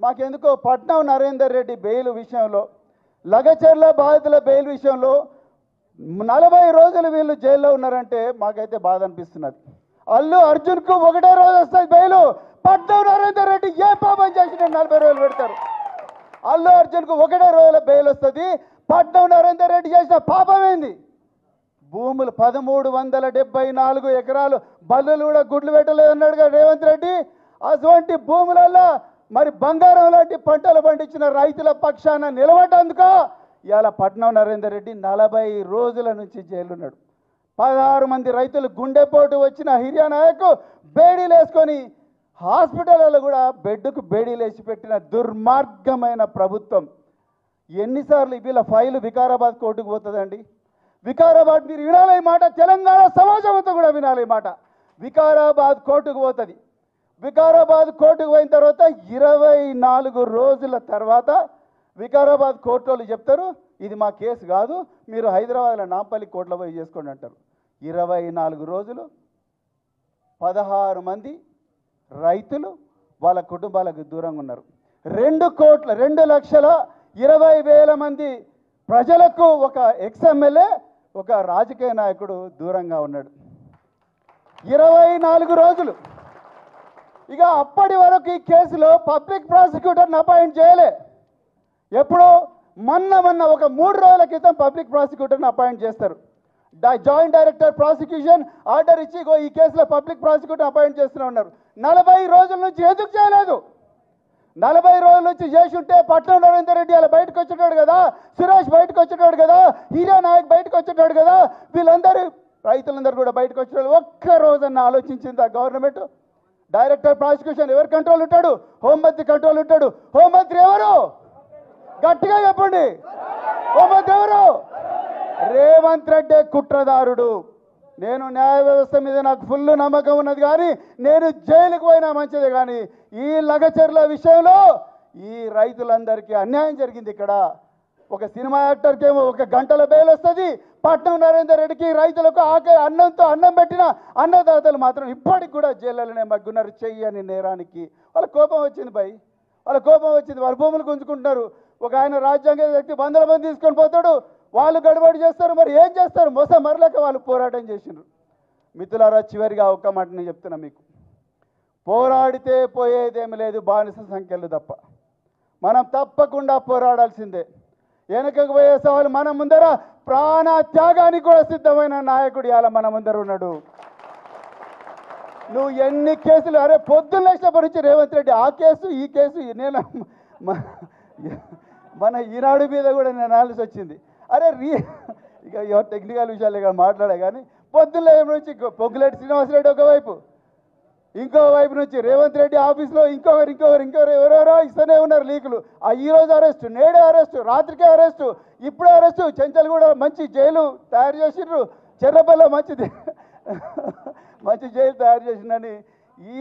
మాకెందుకో Patnam Narender Reddy bail విషయంలో, లగచర్ల బాధితుల bail విషయంలో 40 రోజులు వీళ్ళు జైల్లో ఉన్నారంటే మాకైతే బాధ అనిపిస్తున్నది. అల్లు అర్జున్కు ఒకటే రోజు వస్తుంది బెయిలు, పట్నం నరేందర్ రెడ్డి ఏ పాపం చేసి 40 రోజులు పెడతారు. అల్లు అర్జున్కు ఒకటే రోజుల బెయిల్ వస్తుంది, పట్నం నరేందర్ రెడ్డి చేసిన పాపమేంది? భూములు 1374 ఎకరాలు బల్లులు కూడా గుడ్లు పెట్టలేదు అన్నాడుగా రేవంత్ రెడ్డి. అటువంటి భూములలో మరి బంగారం లాంటి పంటలు పండించిన రైతుల పక్షాన నిలబడ్డందుకో ఇవాళ పట్నం నరేందర్ రెడ్డి 40 రోజుల నుంచి జైలున్నాడు. 16 మంది రైతులు గుండెపోటు వచ్చిన హిర్యానాయకు బేడీలు వేసుకొని హాస్పిటల్లో కూడా బెడ్కు బేడీలు వేసి పెట్టిన దుర్మార్గమైన ప్రభుత్వం. ఎన్నిసార్లు వీళ్ళ ఫైలు వికారాబాద్ కోర్టుకు పోతుందండి? వికారాబాద్ మీరు వినాలి ఈ మాట, తెలంగాణ సమాజంతో కూడా వినాలి ఈ మాట. వికారాబాద్ కోర్టుకు పోతుంది. వికారాబాద్ కోర్టుకు పోయిన తర్వాత 24 రోజుల తర్వాత వికారాబాద్ కోర్టు వాళ్ళు చెప్తారు, ఇది మా కేసు కాదు, మీరు హైదరాబాద్లో నాంపల్లి కోర్టులో పోయి చేసుకోండి అంటారు. 24 రోజులు 16 మంది రైతులు వాళ్ళ కుటుంబాలకు దూరంగా ఉన్నారు. 2,20,20,000 మంది ప్రజలకు ఒక ఎక్స్ఎమ్మెల్యే, ఒక రాజకీయ నాయకుడు దూరంగా ఉన్నాడు. 24 రోజులు. ఇక అప్పటి వరకు ఈ కేసులో పబ్లిక్ ప్రాసిక్యూటర్ని అపాయింట్ చేయలే. ఎప్పుడో మొన్న ఒక 3 రోజుల క్రితం పబ్లిక్ ప్రాసిక్యూటర్ని అపాయింట్ చేస్తారు. జాయింట్ డైరెక్టర్ ప్రాసిక్యూషన్ ఆర్డర్ ఇచ్చి ఈ కేసులో పబ్లిక్ ప్రాసిక్యూటర్ అపాయింట్ చేస్తూనే ఉన్నారు. 40 రోజుల నుంచి ఎందుకు చేయలేదు? 40 రోజుల నుంచి చేసి ఉంటే పట్నం నరేందర్ రెడ్డి అలా బయటకు వచ్చేటాడు కదా, సురేష్ బయటకు వచ్చేటాడు కదా, హీరా నాయక్ బయటకు వచ్చేటాడు కదా, వీళ్ళందరూ రైతులందరూ కూడా బయటకు వచ్చేటాడు. ఒక్క రోజన్న ఆలోచించింది ఆ గవర్నమెంట్? డైరెక్టర్ ప్రాసిక్యూషన్ ఎవరు కంట్రోల్ ఉంటాడు? హోంమంత్రి కంట్రోల్ ఉంటాడు. హోంమంత్రి ఎవరు? గట్టిగా చెప్పండి. హోంమంత్రి ఎవరు? రేవంత్ రెడ్డి కుట్రదారుడు. నేను న్యాయ వ్యవస్థ మీద నాకు ఫుల్ నమ్మకం ఉన్నది, కానీ నేను జైలుకు పోయినా మంచిది. కానీ ఈ లగచర్ల విషయంలో ఈ రైతులందరికీ అన్యాయం జరిగింది. ఇక్కడ ఒక సినిమా యాక్టర్కి ఏమో 1 గంటల బెయిల్ వస్తుంది, పట్నం నరేందర్ రెడ్డికి రైతులకు అన్నంతో అన్నం పెట్టిన అన్నదాతలు మాత్రం ఇప్పటికి కూడా జైళ్ళలోనే మగ్గున్నారు చెయ్యని నేరానికి. వాళ్ళ కోపం వచ్చింది భయ్, వాళ్ళ కోపం వచ్చింది. వాళ్ళ భూములు గుంజుకుంటున్నారు. ఒక ఆయన రాజ్యాంగ వ్యక్తి 100 మంది తీసుకొని పోతాడు, వాళ్ళు గడబడి చేస్తారు. మరి ఏం చేస్తారు? మరలేక వాళ్ళు పోరాటం చేసిండ్రు. మిత్రులారా, చివరిగా ఒక్క మాట నేను చెప్తున్నా మీకు, పోరాడితే పోయేదేమి లేదు, బానిస సంఖ్యలు తప్ప. మనం తప్పకుండా పోరాడాల్సిందే. వెనకకు పోయే సవాలు మన ముందర ప్రాణ త్యాగానికి కూడా సిద్ధమైన నాయకుడు ఇవాళ మన ముందర ఉన్నాడు. నువ్వు ఎన్ని కేసులు, అరే పొద్దున్న లేచినప్పటి నుంచి రేవంత్ రెడ్డి ఆ కేసు ఈ కేసు, నేను మన ఈనాడు మీద కూడా నేను అనాలిసి వచ్చింది. అరే ఇక టెక్నికల్ విషయాలు ఇక మాట్లాడే, కానీ పొద్దున్న నుంచి పొంగులేటి శ్రీనివాసరెడ్డి ఒకవైపు, ఇంకో వైపు నుంచి రేవంత్ రెడ్డి ఆఫీస్లో ఇంకొకరు ఎవరెవరో ఇస్తూనే ఉన్నారు లీకులు. ఈ రోజు అరెస్టు, నేడే అరెస్టు, రాత్రికే అరెస్టు, ఇప్పుడే అరెస్టు. చెంచల్ కూడా మంచి జైలు తయారు చేసిండ్రు, చెర్రపల్లిలో మంచి జైలు తయారు చేసిందని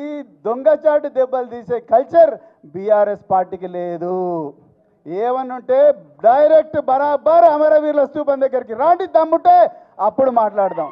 ఈ దొంగచాటు దెబ్బలు తీసే కల్చర్ బీఆర్ఎస్ పార్టీకి లేదు. ఏమన్నుంటే డైరెక్ట్ బరాబర్ అమరవీరుల స్తూపం దగ్గరికి రాండి, దమ్ముంటే అప్పుడు మాట్లాడదాం.